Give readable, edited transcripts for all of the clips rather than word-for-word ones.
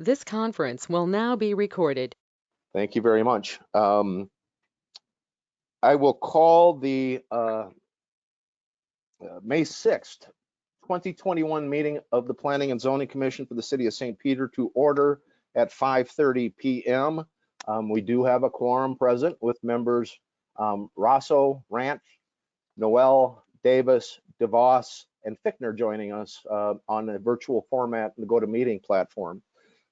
This conference will now be recorded. Thank you very much. I will call the May 6th, 2021 meeting of the Planning and Zoning Commission for the City of St. Peter to order at 5:30 p.m. We do have a quorum present with members Rosso, Ranch, Noel, Davis, DeVos, and Fickner joining us on a virtual format in the GoToMeeting platform.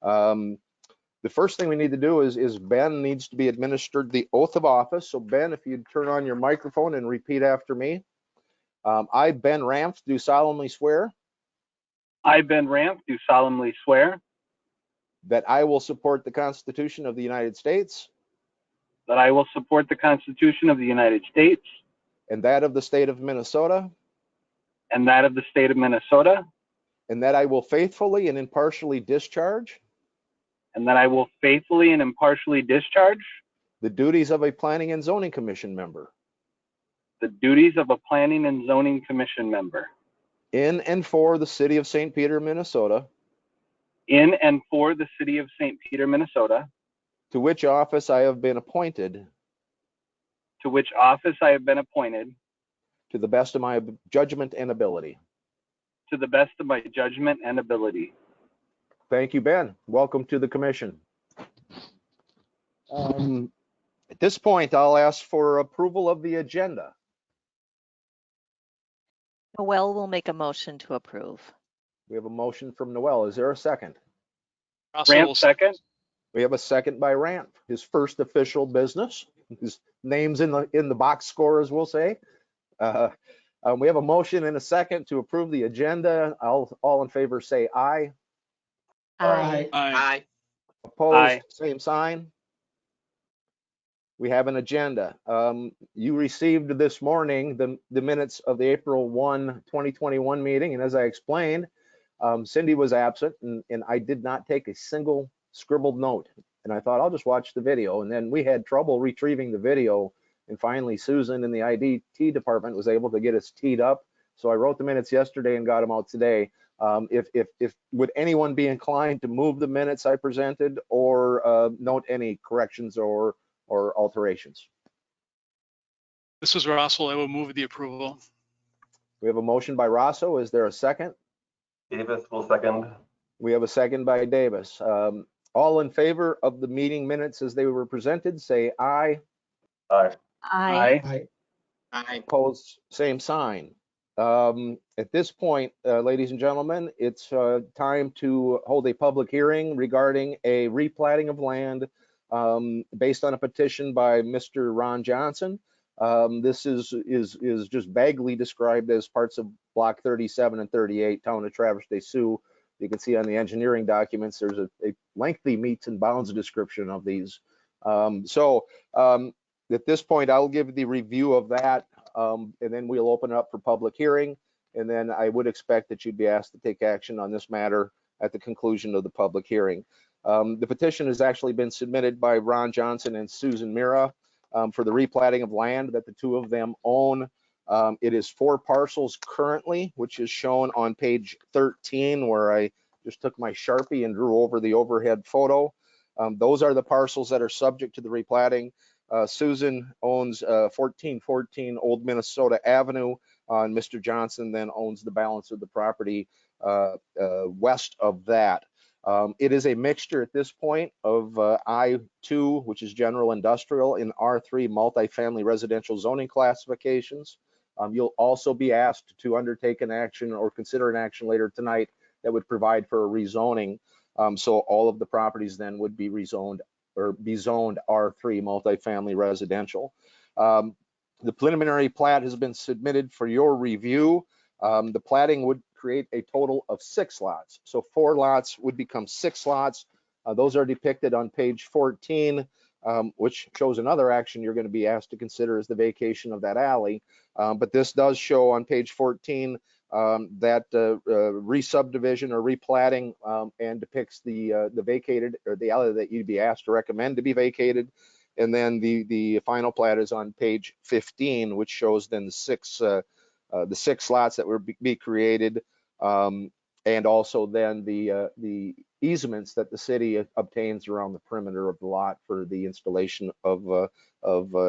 The first thing we need to do is Ben needs to be administered the oath of office. So Ben, if you'd turn on your microphone and repeat after me. I, Ben Ramf, do solemnly swear. I, Ben Ramf, do solemnly swear. That I will support the Constitution of the United States. That I will support the Constitution of the United States. And that of the state of Minnesota. And that of the state of Minnesota. And that I will faithfully and impartially discharge. And that I will faithfully and impartially discharge. The duties of a Planning and Zoning Commission member. The duties of a Planning and Zoning Commission member. In and for the city of St. Peter, Minnesota. In and for the city of St. Peter, Minnesota. To which office I have been appointed. To which office I have been appointed. To the best of my judgment and ability. To the best of my judgment and ability. Thank you, Ben. Welcome to the commission. At this point, I'll ask for approval of the agenda. Noel will make a motion to approve. We have a motion from Noel. Is there a second? Ramp, second. We have a second by Ramp. His first official business. His name's in the box score, as we'll say. We have a motion and a second to approve the agenda. All in favor say aye. Aye. Aye. Opposed, Aye. same sign. We have an agenda. You received this morning the minutes of the April 1, 2021 meeting, and as I explained, Cindy was absent, and I did not take a single scribbled note. And I thought I'll just watch the video, and then we had trouble retrieving the video, and finally Susan in the IDT department was able to get us teed up. So I wrote the minutes yesterday and got them out today. If would anyone be inclined to move the minutes I presented or note any corrections or alterations? This was Russell. I will move the approval. We have a motion by Rosso. Is there a second? Davis will second. We have a second by Davis. All in favor of the meeting minutes as they were presented, say aye. Aye. Aye. Aye. Opposed, same sign. At this point, ladies and gentlemen, it's time to hold a public hearing regarding a replatting of land based on a petition by Mr. Ron Johnson. This is just vaguely described as parts of block 37 and 38, town of Traverse des Sioux. You can see on the engineering documents, there's a lengthy meets and bounds description of these. At this point, I'll give the review of that, and then we'll open it up for public hearing. And then I would expect that you'd be asked to take action on this matter at the conclusion of the public hearing. The petition has actually been submitted by Ron Johnson and Susan Mira for the replatting of land that the two of them own. It is 4 parcels currently, which is shown on page 13, where I just took my Sharpie and drew over the overhead photo. Those are the parcels that are subject to the replatting. Susan owns 1414 Old Minnesota Avenue, and Mr. Johnson then owns the balance of the property west of that. It is a mixture at this point of I-2, which is general industrial, and R3 multifamily residential zoning classifications. You'll also be asked to undertake an action or consider an action later tonight that would provide for a rezoning. So all of the properties then would be rezoned or be zoned R3 multifamily residential. The preliminary plat has been submitted for your review. The platting would create a total of 6 lots. So 4 lots would become 6 lots. Those are depicted on page 14, which shows another action you're going to be asked to consider is the vacation of that alley. But this does show on page 14 that re-subdivision or replatting and depicts the vacated or the alley that you'd be asked to recommend to be vacated. And then the final plat is on page 15, which shows then the 6 lots that would be created. and also then the easements that the city obtains around the perimeter of the lot for the installation of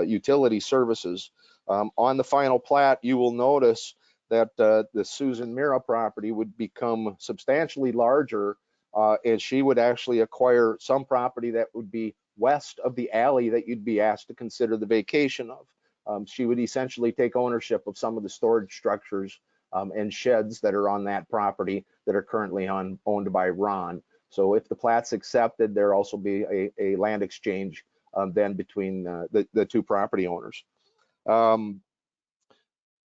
utility services. On the final plat, you will notice that the Susan Mira property would become substantially larger, and she would actually acquire some property that would be west of the alley that you'd be asked to consider the vacation of. She would essentially take ownership of some of the storage structures and sheds that are on that property that are currently owned by Ron. So if the plat's accepted, there also be a land exchange then between the two property owners.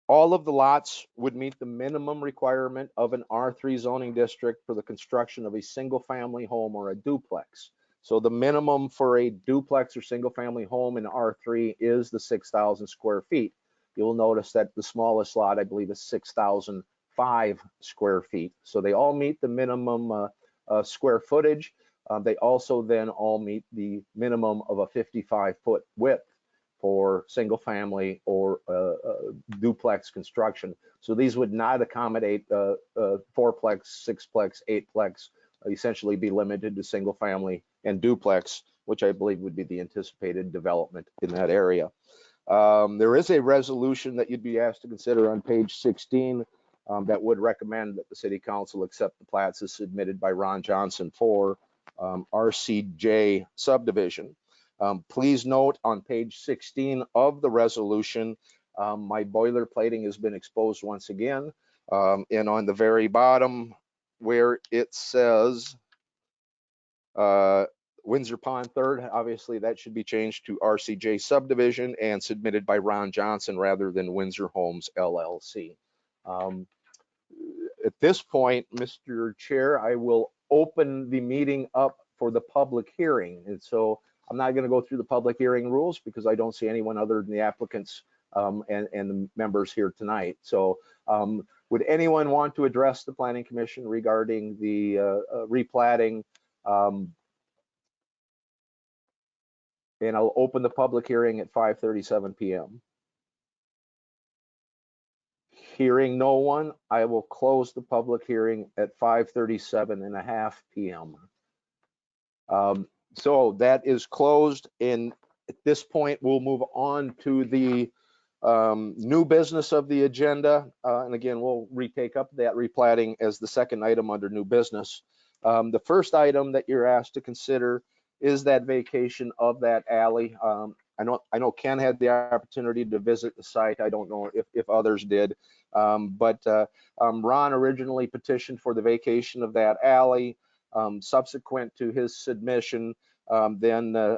All of the lots would meet the minimum requirement of an R3 zoning district for the construction of a single family home or a duplex. So the minimum for a duplex or single family home in R3 is the 6,000 square feet. You'll notice that the smallest lot, I believe, is 6,005 square feet. So they all meet the minimum square footage. They also then all meet the minimum of a 55-foot width for single family or duplex construction. So these would not accommodate fourplex, sixplex, eightplex, essentially be limited to single family and duplex, which I believe would be the anticipated development in that area. There is a resolution that you'd be asked to consider on page 16 that would recommend that the city council accept the plats as submitted by Ron Johnson for RCJ subdivision. Please note on page 16 of the resolution, my boilerplating has been exposed once again. And on the very bottom where it says Windsor Pond Third, obviously that should be changed to RCJ subdivision and submitted by Ron Johnson rather than Windsor Homes LLC. At this point, Mr. Chair, I will open the meeting up for the public hearing. And so I'm not going to go through the public hearing rules because I don't see anyone other than the applicants and the members here tonight. So would anyone want to address the Planning Commission regarding the replatting? And I'll open the public hearing at 5:37 p.m. Hearing no one, I will close the public hearing at 5:37.5 p.m. So that is closed, and at this point we'll move on to the new business of the agenda. And again, we'll retake up that replatting as the second item under new business. The first item that you're asked to consider is that vacation of that alley. I know Ken had the opportunity to visit the site. I don't know if others did, but Ron originally petitioned for the vacation of that alley. Subsequent to his submission, then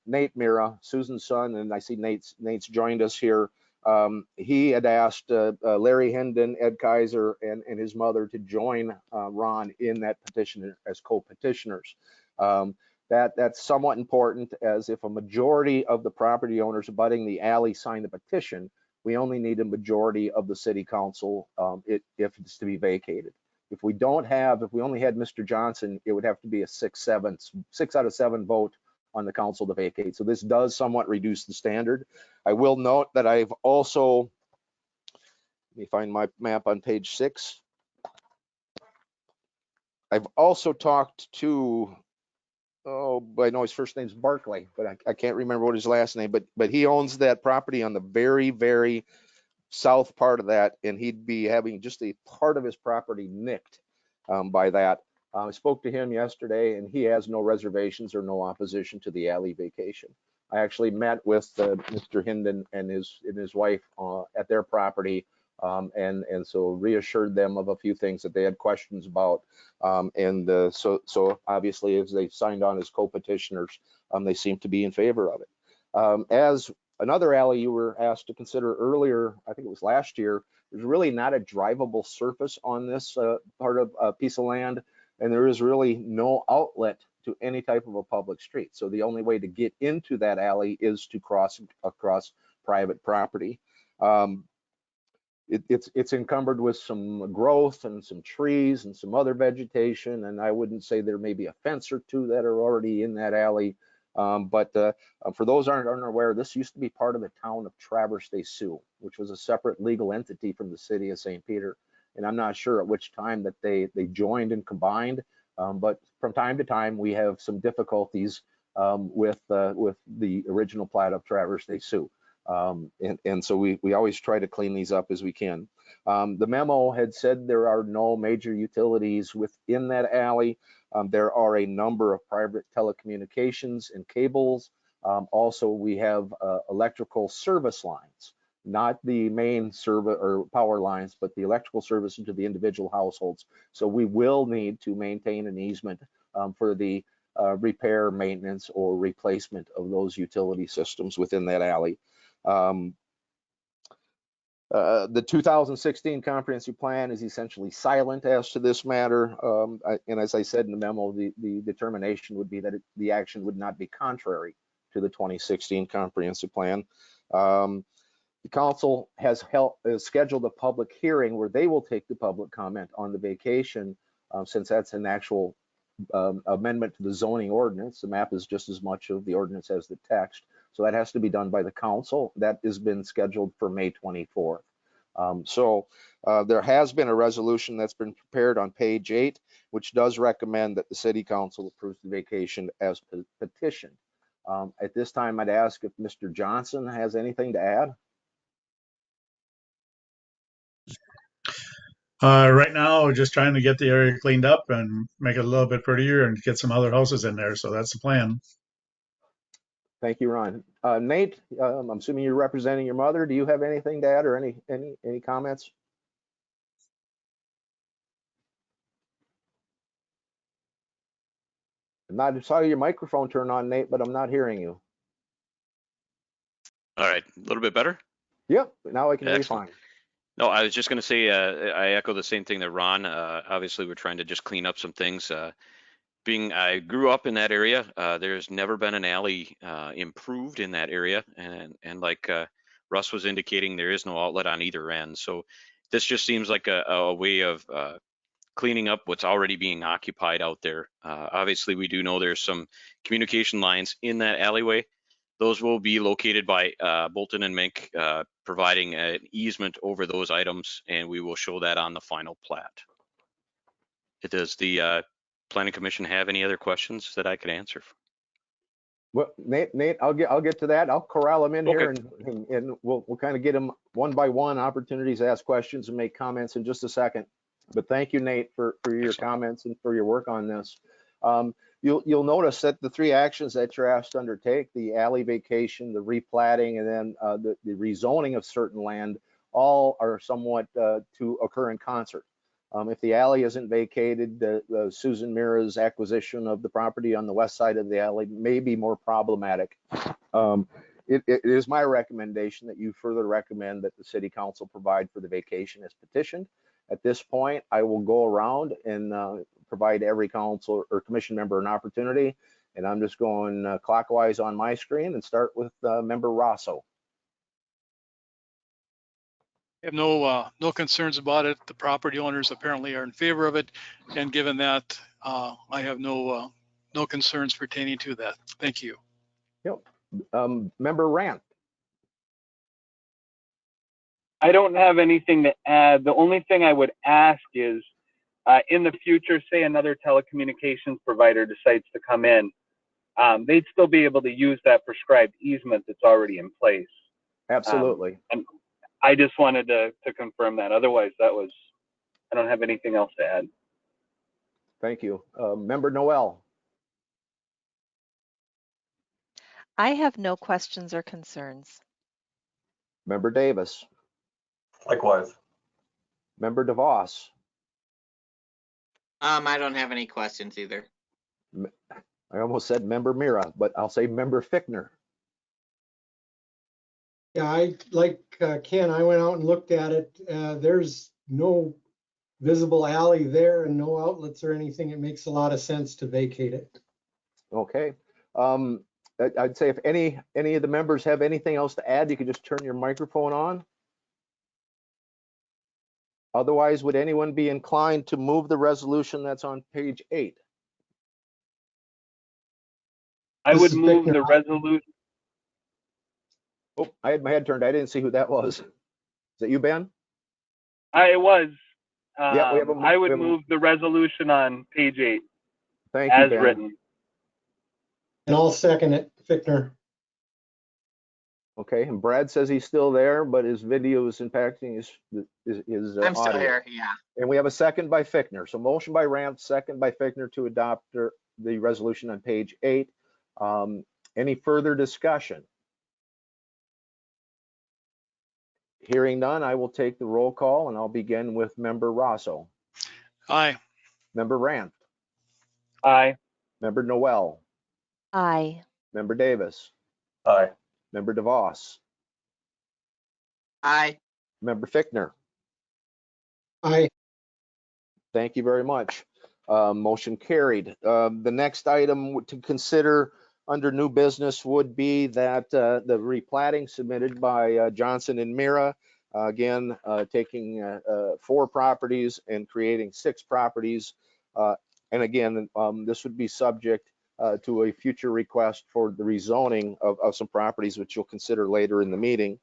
Nate Mira, Susan's son, and I see Nate's joined us here. He had asked Larry Hendon, Ed Kaiser, and his mother to join Ron in that petition as co-petitioners. That's somewhat important, as if a majority of the property owners abutting the alley sign the petition, we only need a majority of the city council if it's to be vacated. If we only had Mr. Johnson, it would have to be a 6 out of 7 vote on the council to vacate. So this does somewhat reduce the standard. I will note that I've also, let me find my map on page 6. I've also talked to, I know his first name's Barclay, but I can't remember what his last name, but he owns that property on the very, very south part of that, and he'd be having just a part of his property nicked by that. I spoke to him yesterday, and he has no reservations or no opposition to the alley vacation. I actually met with Mr. Hendon and his wife at their property, and so reassured them of a few things that they had questions about. So obviously, as they signed on as co-petitioners, they seem to be in favor of it. As another alley you were asked to consider earlier, I think it was last year, there's really not a drivable surface on this part of a piece of land, and there is really no outlet to any type of a public street. So the only way to get into that alley is to cross across private property. It's encumbered with some growth and some trees and some other vegetation, and I wouldn't say there may be a fence or two that are already in that alley. But for those aren't unaware, this used to be part of the town of Traverse des Sioux, which was a separate legal entity from the city of St. Peter. and I'm not sure at which time that they joined and combined. But from time to time, we have some difficulties with the original plat of Traverse de Sioux. And so we always try to clean these up as we can. The memo had said there are no major utilities within that alley. There are a number of private telecommunications and cables. Also, we have electrical service lines, not the main service or power lines, but the electrical service into the individual households. So we will need to maintain an easement for the repair, maintenance, or replacement of those utility systems within that alley. The 2016 comprehensive plan is essentially silent as to this matter. And as I said in the memo, the determination would be that the action would not be contrary to the 2016 comprehensive plan. The council has scheduled a public hearing where they will take the public comment on the vacation, since that's an actual amendment to the zoning ordinance. The map is just as much of the ordinance as the text. So that has to be done by the council. That has been scheduled for May 24th. There has been a resolution that's been prepared on page 8, which does recommend that the city council approves the vacation as petitioned. At this time, I'd ask if Mr. Johnson has anything to add. Right now, we're just trying to get the area cleaned up and make it a little bit prettier and get some other houses in there. So that's the plan. Thank you, Ron. Nate, I'm assuming you're representing your mother. Do you have anything to add or any comments? I saw your microphone turn on, Nate, but I'm not hearing you. All right, a little bit better? Yep, now I can hear you fine. No, I was just going to say, I echo the same thing that Ron, obviously we're trying to just clean up some things. I grew up in that area. There's never been an alley improved in that area. And like Russ was indicating, there is no outlet on either end. So this just seems like a way of cleaning up what's already being occupied out there. Obviously, we do know there's some communication lines in that alleyway. Those will be located by Bolton and Mink, providing an easement over those items, and we will show that on the final plat. Does the Planning Commission have any other questions that I could answer? Well, Nate, I'll get to that. I'll corral them in Okay. here, and we'll kind of get them one by one, opportunities to ask questions and make comments in just a second. But thank you, Nate, for your comments and for your work on this. You'll notice that the 3 actions that you're asked to undertake, the alley vacation, the replatting, and then the rezoning of certain land, all are somewhat to occur in concert. If the alley isn't vacated, Susan Mira's acquisition of the property on the west side of the alley may be more problematic. It is my recommendation that you further recommend that the city council provide for the vacation as petitioned. At this point, I will go around and provide every council or commission member an opportunity. And I'm just going clockwise on my screen and start with member Rosso. I have no concerns about it. The property owners apparently are in favor of it. And given that, I have no concerns pertaining to that. Thank you. Yep. Member Rand. I don't have anything to add. The only thing I would ask is, in the future, say another telecommunications provider decides to come in, they'd still be able to use that prescribed easement that's already in place. Absolutely. And I just wanted to confirm that. Otherwise, I don't have anything else to add. Thank you. Member Noel. I have no questions or concerns. Member Davis. Likewise. Member DeVos. I don't have any questions either. I almost said member Mira, but I'll say member Fickner. Yeah, I like Ken, I went out and looked at it. There's no visible alley there and no outlets or anything. It makes a lot of sense to vacate it. Okay. I'd say if any of the members have anything else to add, you could just turn your microphone on. Otherwise, would anyone be inclined to move the resolution that's on page 8? I would move the resolution. Oh, I had my head turned. I didn't see who that was. Is that you, Ben? It was. Yeah, we have I would move the resolution on page 8 thank you, as Ben. written. And I'll second it, Fichtner. Okay, and Brad says he's still there, but his video is impacting his I'm still audio. here, yeah. And we have a second by Fichtner. So motion by Ramp, second by Fichtner to adopt the resolution on page 8. Any further discussion? Hearing none, I will take the roll call and I'll begin with Member Rosso, Aye. Member Ramp, Aye. Member Noel, Aye. Member Davis, Aye. Member DeVos, Aye. Member Fichtner. Aye. Thank you very much. Motion carried. The next item to consider under new business would be that the replatting submitted by Johnson and Mira, again, taking 4 properties and creating 6 properties. And again, this would be subject to a future request for the rezoning of some properties, which you'll consider later in the meeting.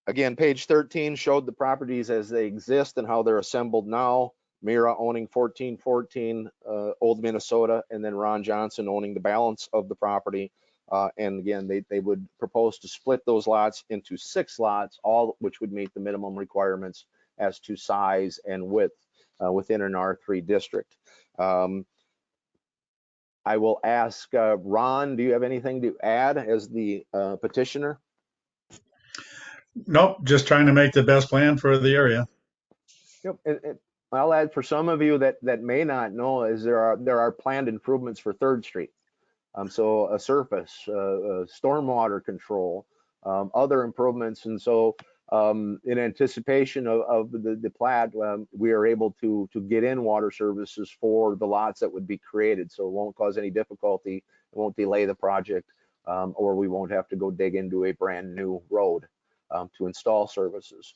Again, page 13 showed the properties as they exist and how they're assembled now. Mira owning 1414 Old Minnesota, and then Ron Johnson owning the balance of the property. And again, they would propose to split those lots into 6 lots, all which would meet the minimum requirements as to size and width within an R3 district. I will ask Ron, do you have anything to add as the petitioner? Nope, just trying to make the best plan for the area. Yep. I'll add for some of you that may not know is there are planned improvements for 3rd Street. So a surface, stormwater control, other improvements. And so in anticipation of the plat, we are able to get in water services for the lots that would be created. So it won't cause any difficulty. It won't delay the project, or we won't have to go dig into a brand new road to install services.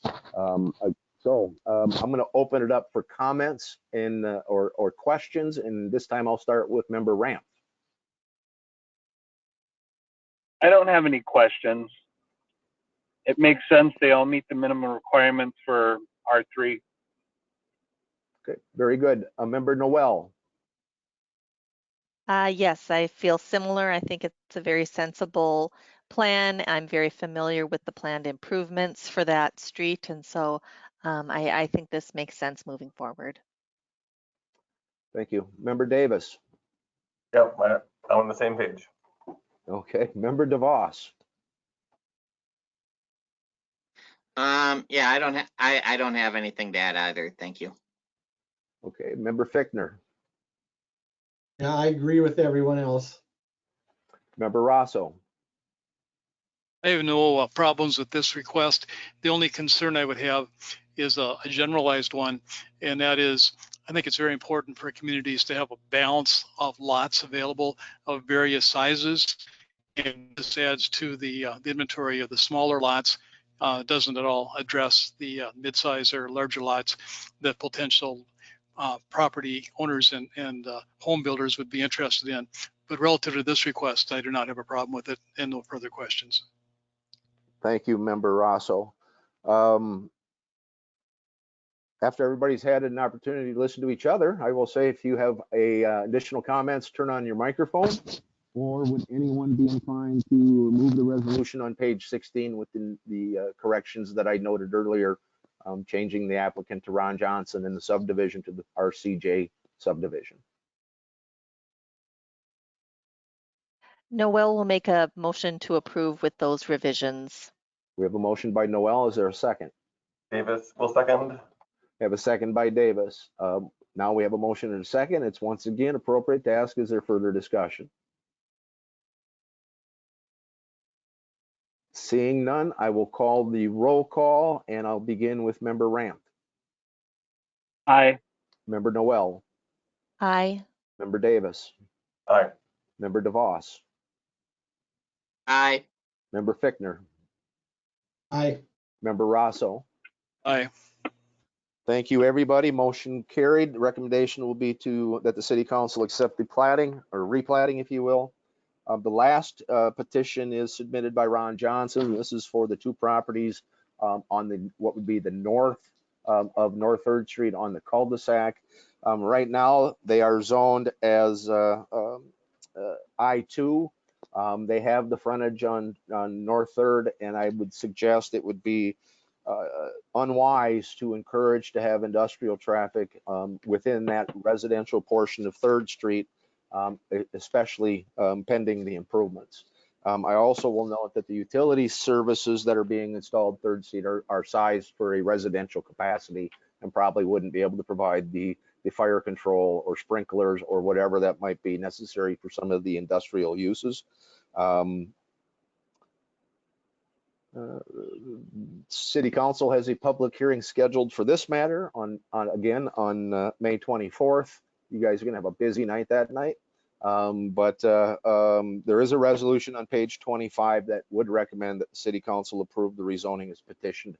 So I'm going to open it up for comments and or questions, and this time I'll start with Member Ramp. I don't have any questions. It makes sense. They all meet the minimum requirements for R3. Okay, very good. Member Noel. Yes, I feel similar. I think it's a very sensible plan. I'm very familiar with the planned improvements for that street, and so I think this makes sense moving forward. Thank you. Member Davis. Yep, I'm on the same page. Okay. Member DeVos. Yeah, I don't have anything to add either. Thank you. Okay. Member Fichtner. Yeah, I agree with everyone else. Member Rosso. I have no problems with this request. The only concern I would have is a generalized one, and that is I think it's very important for communities to have a balance of lots available of various sizes. And this adds to the inventory of the smaller lots. Doesn't at all address the mid-size or larger lots that potential property owners and home builders would be interested in. But relative to this request, I do not have a problem with it, and no further questions. Thank you, Member Rosso. After everybody's had an opportunity to listen to each other, I will say if you have additional comments, turn on your microphone. Or would anyone be inclined to move the resolution on page 16 with the corrections that I noted earlier, changing the applicant to Ron Johnson and the subdivision to the RCJ subdivision? Noel will make a motion to approve with those revisions. We have a motion by Noel. Is there a second? Davis will second. We have a second by Davis. Now we have a motion and a second. It's once again appropriate to ask, is there further discussion? Seeing none, I will call the roll call, and I'll begin with Member Ramp. Aye. Member Noel. Aye. Member Davis. Aye. Member DeVos. Aye. Member Fichtner. Aye. Member Rosso. Aye. Thank you, everybody. Motion carried. The recommendation will be that the City Council accept the platting or replatting, if you will. The last petition is submitted by Ron Johnson. This is for the 2 properties on the what would be the north of North 3rd Street on the cul-de-sac. Right now, they are zoned as I-2. They have the frontage on North 3rd, and I would suggest it would be unwise to encourage to have industrial traffic within that residential portion of 3rd Street, especially pending the improvements. I also will note that the utility services that are being installed 3rd Street are sized for a residential capacity and probably wouldn't be able to provide the fire control or sprinklers or whatever that might be necessary for some of the industrial uses. City Council has a public hearing scheduled for this matter on May 24th. You guys are gonna have a busy night that night. There is a resolution on page 25 that would recommend that the City Council approve the rezoning as petitioned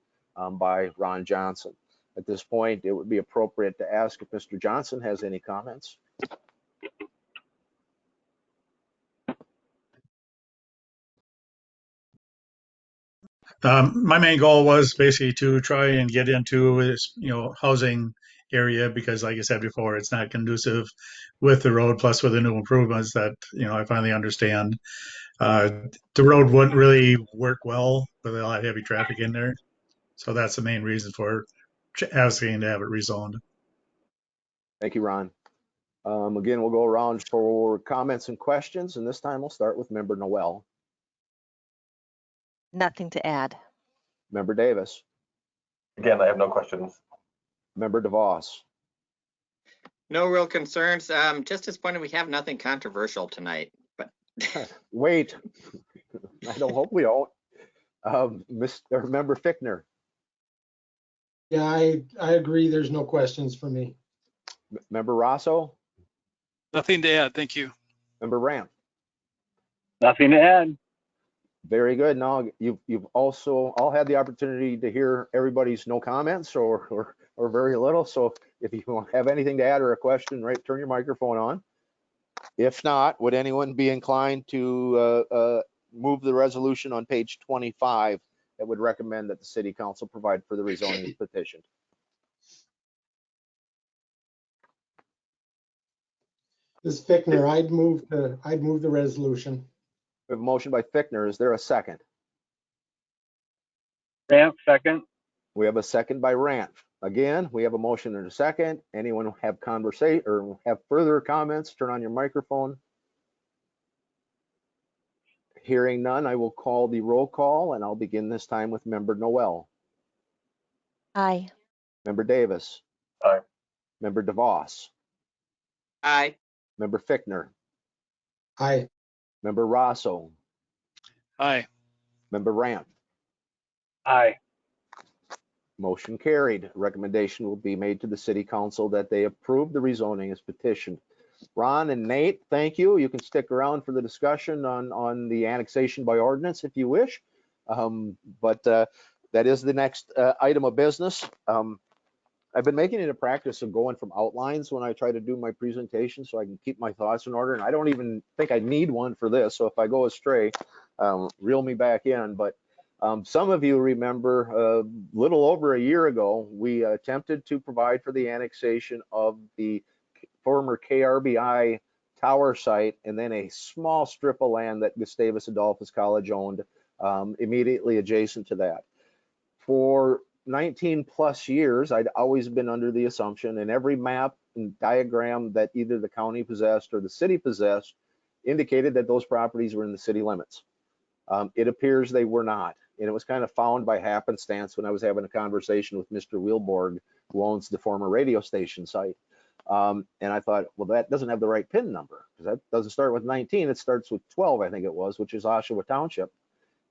by Ron Johnson. At this point, it would be appropriate to ask if Mr. Johnson has any comments. My main goal was basically to try and get into this, housing area because, like I said before, it's not conducive with the road. Plus, with the new improvements that I finally understand, the road wouldn't really work well with a lot of heavy traffic in there. So that's the main reason for asking to have it rezoned. Thank you, Ron. Again, we'll go around for comments and questions, and this time we'll start with Member Noel. Nothing to add. Member Davis. Again, I have no questions. Member DeVos. No real concerns. Just disappointed we have nothing controversial tonight. But Wait, I don't hope we don't. Member Fickner. Yeah, I agree. There's no questions for me. Member Rosso. Nothing to add. Thank you. Member Ramp. Nothing to add. Very good. Now you've also all had the opportunity to hear everybody's no comments or very little. So if you have anything to add or a question, right, turn your microphone on. If not, would anyone be inclined to move the resolution on page 25 that would recommend that the City Council provide for the rezoning as petitioned? This is Fickner. I'd move the resolution. We have a motion by Fickner. Is there a second? Ramp, second. We have a second by Ranf. Again, we have a motion and a second. Anyone have conversation or have further comments? Turn on your microphone. Hearing none, I will call the roll call, and I'll begin this time with Member Noel. Aye. Member Davis. Aye. Member DeVos. aye. Member Fickner. Aye. Member Rosso. Aye. Member Ramp. Aye. Motion carried. Recommendation will be made to the City Council that they approve the rezoning as petitioned. Ron and Nate, thank you. You can stick around for the discussion on the annexation by ordinance if you wish. That is the next item of business. I've been making it a practice of going from outlines when I try to do my presentation so I can keep my thoughts in order. And I don't even think I need one for this. So if I go astray, reel me back in. But some of you remember a little over a year ago, we attempted to provide for the annexation of the former KRBI tower site and then a small strip of land that Gustavus Adolphus College owned immediately adjacent to that. For 19 plus years, I'd always been under the assumption, and every map and diagram that either the county possessed or the city possessed indicated that those properties were in the city limits. It appears they were not, and it was kind of found by happenstance when I was having a conversation with Mr. Weelborg, who owns the former radio station site. And I thought, well, that doesn't have the right PIN number because that doesn't start with 19, it starts with 12, I think it was, which is Oshawa Township.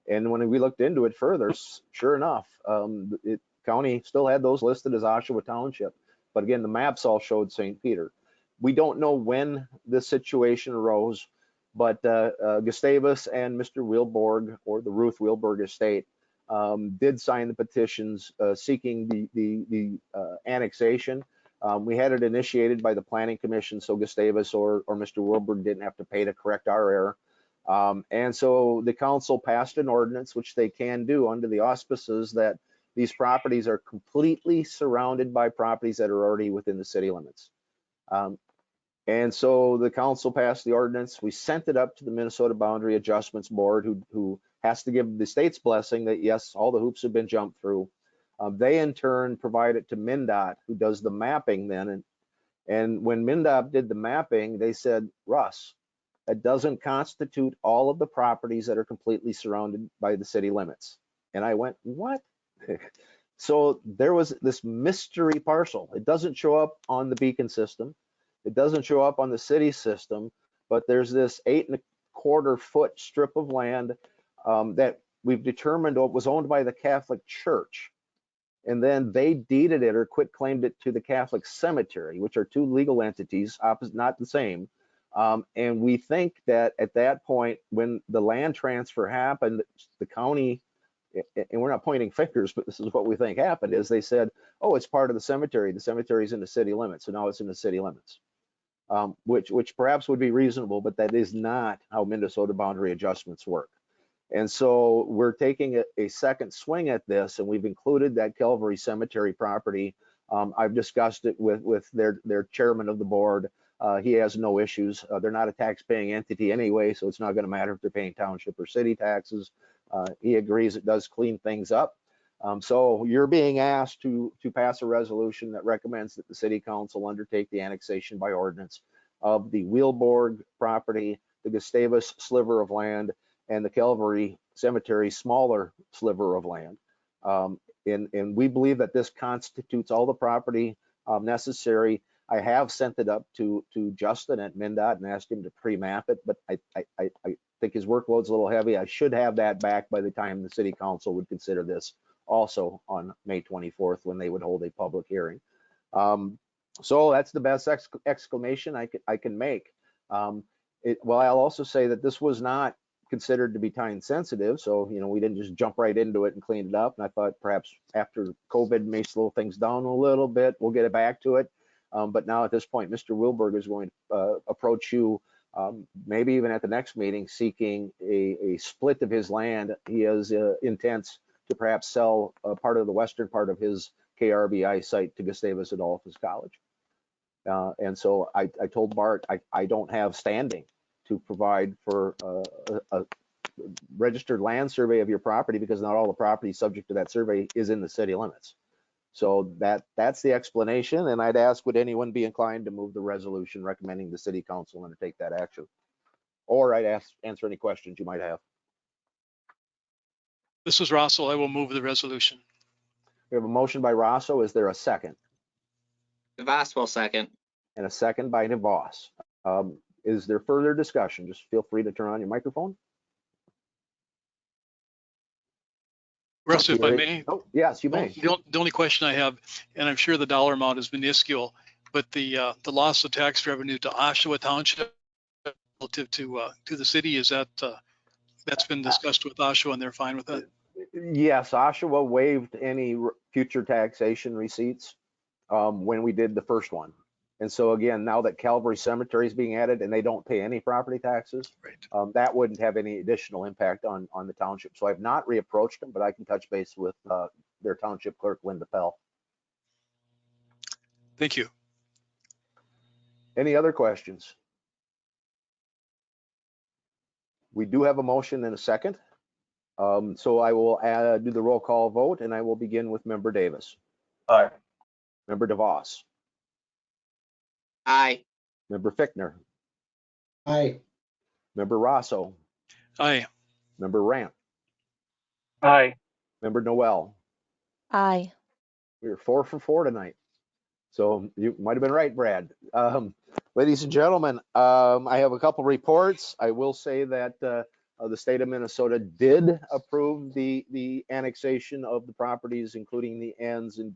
And when we looked into it further, sure enough, county still had those listed as Oshawa Township. But again, the maps all showed St. Peter. We don't know when this situation arose, but Gustavus and Mr. Weelborg, or the Ruth Weelborg estate, did sign the petitions seeking the annexation. We had it initiated by the Planning Commission, so Gustavus or Mr. Weelborg didn't have to pay to correct our error. And so the council passed an ordinance, which they can do under the auspices that these properties are completely surrounded by properties that are already within the city limits. And so the council passed the ordinance. We sent it up to the Minnesota Boundary Adjustments Board, who has to give the state's blessing that yes, all the hoops have been jumped through. They in turn provide it to MnDOT, who does the mapping then. And when MnDOT did the mapping, they said, Russ, that doesn't constitute all of the properties that are completely surrounded by the city limits. And I went, what? So there was this mystery parcel. It doesn't show up on the beacon system. It doesn't show up on the city system, but there's this 8.25 foot strip of land that we've determined was owned by the Catholic Church. And then they deeded it or quit claimed it to the Catholic Cemetery, which are two legal entities, opposite, not the same. And we think that at that point, when the land transfer happened, the county, and we're not pointing fingers, but this is what we think happened, is they said, oh, it's part of the cemetery. The cemetery's in the city limits, so now it's in the city limits. Which perhaps would be reasonable, but that is not how Minnesota boundary adjustments work. And so we're taking a second swing at this, and we've included that Calvary Cemetery property. I've discussed it with their chairman of the board. He has no issues. They're not a tax-paying entity anyway, so it's not going to matter if they're paying township or city taxes. He agrees it does clean things up. So you're being asked to pass a resolution that recommends that the city council undertake the annexation by ordinance of the Weelborg property, the Gustavus sliver of land, and the Calvary Cemetery smaller sliver of land. And we believe that this constitutes all the property necessary. I have sent it up to Justin at MnDOT and asked him to pre-map it, but I think his workload's a little heavy. I should have that back by the time the city council would consider this also on May 24th when they would hold a public hearing. So that's the best exclamation I can make. Well, I'll also say that this was not considered to be time sensitive, so we didn't just jump right into it and clean it up. And I thought perhaps after COVID may slow things down a little bit, we'll get it back to it. But now at this point, Mr. Weelborg is going to approach you, maybe even at the next meeting, seeking a split of his land. He has intents to perhaps sell a part of the western part of his KRBI site to Gustavus Adolphus College. And so I told Bart I don't have standing to provide for a registered land survey of your property because not all the property subject to that survey is in the city limits. So that's the explanation, and I'd ask, would anyone be inclined to move the resolution recommending the city council undertake that action? Or I'd answer any questions you might have. This is Russell. I will move the resolution. We have a motion by Rosso. Is there a second? DeVos will second. And a second by DeVos. Is there further discussion? Just feel free to turn on your microphone. Russ, if I may. Oh, yes, you may. The only question I have, and I'm sure the dollar amount is minuscule, but the loss of tax revenue to Oshawa Township relative to the city, is that's been discussed with Oshawa and they're fine with that? Yes, Oshawa waived any future taxation receipts when we did the first one. And so again, now that Calvary Cemetery is being added and they don't pay any property taxes, right, that wouldn't have any additional impact on the township. So I've not reapproached them, but I can touch base with their township clerk, Linda Pell. Thank you. Any other questions? We do have a motion and a second. So I will do the roll call vote, and I will begin with Member Davis. Aye. Member DeVos. Aye. Member Fichtner. Aye. Member Rosso. Aye. Member Rant. Aye. Member Noel. Aye. We were 4 for 4 tonight. So you might have been right, Brad. Ladies and gentlemen, I have a couple reports. I will say that the state of Minnesota did approve the annexation of the properties, including the ends in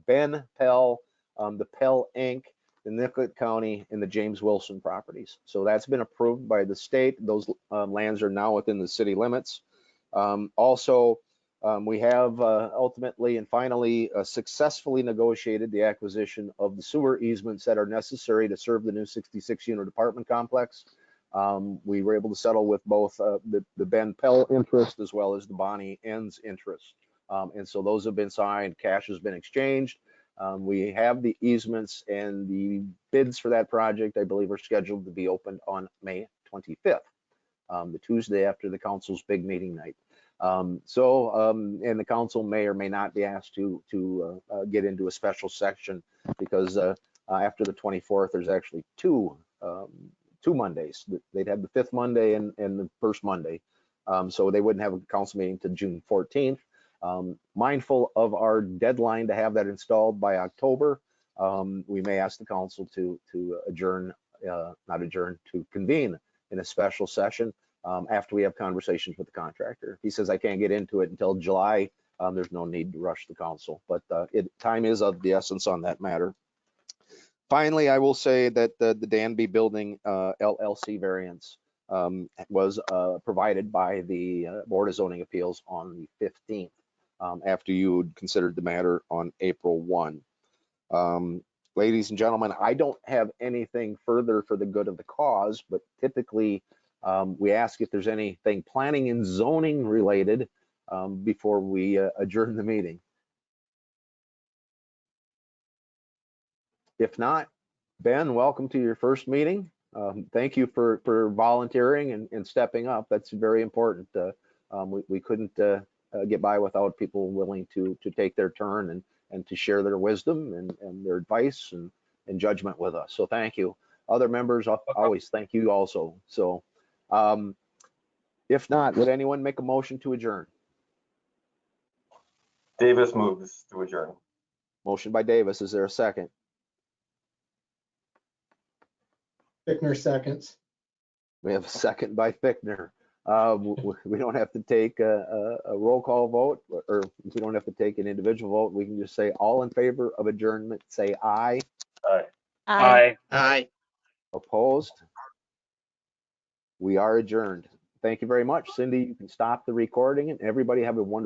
Ben Pell, the Pell Inc., the Nicollet County, and the James Wilson properties. So that's been approved by the state. Those lands are now within the city limits. Also, we have ultimately and finally successfully negotiated the acquisition of the sewer easements that are necessary to serve the new 66-unit apartment complex. We were able to settle with both the Ben Pell interest as well as the Bonnie Ends interest. And so those have been signed, cash has been exchanged. We have the easements, and the bids for that project, I believe, are scheduled to be opened on May 25th, the Tuesday after the council's big meeting night. And the council may or may not be asked to get into a special section, because after the 24th, there's actually two Mondays. They'd have the 5th Monday and the 1st Monday. So they wouldn't have a council meeting to June 14th. Mindful of our deadline to have that installed by October, we may ask the council to convene in a special session after we have conversations with the contractor. If he says I can't get into it until July, there's no need to rush the council, but time is of the essence on that matter. Finally, I will say that the Danby Building LLC variance was provided by the Board of Zoning Appeals on the 15th, after you had considered the matter on April 1. Ladies and gentlemen, I don't have anything further for the good of the cause, but typically we ask if there's anything planning and zoning related before we adjourn the meeting. If not, Ben, welcome to your first meeting. Thank you for volunteering and stepping up. That's very important. We couldn't get by without people willing to take their turn and to share their wisdom and their advice and judgment with us. So thank you. Other members, always thank you also. So if not, would anyone make a motion to adjourn? Davis moves to adjourn. Motion by Davis. Is there a second? Fickner seconds. We have a second by Fickner. We don't have to take a roll call vote, or we don't have to take an individual vote. We can just say all in favor of adjournment, say aye. Aye. Aye. Aye. Opposed? We are adjourned. Thank you very much. Cindy, you can stop the recording, and everybody have a wonderful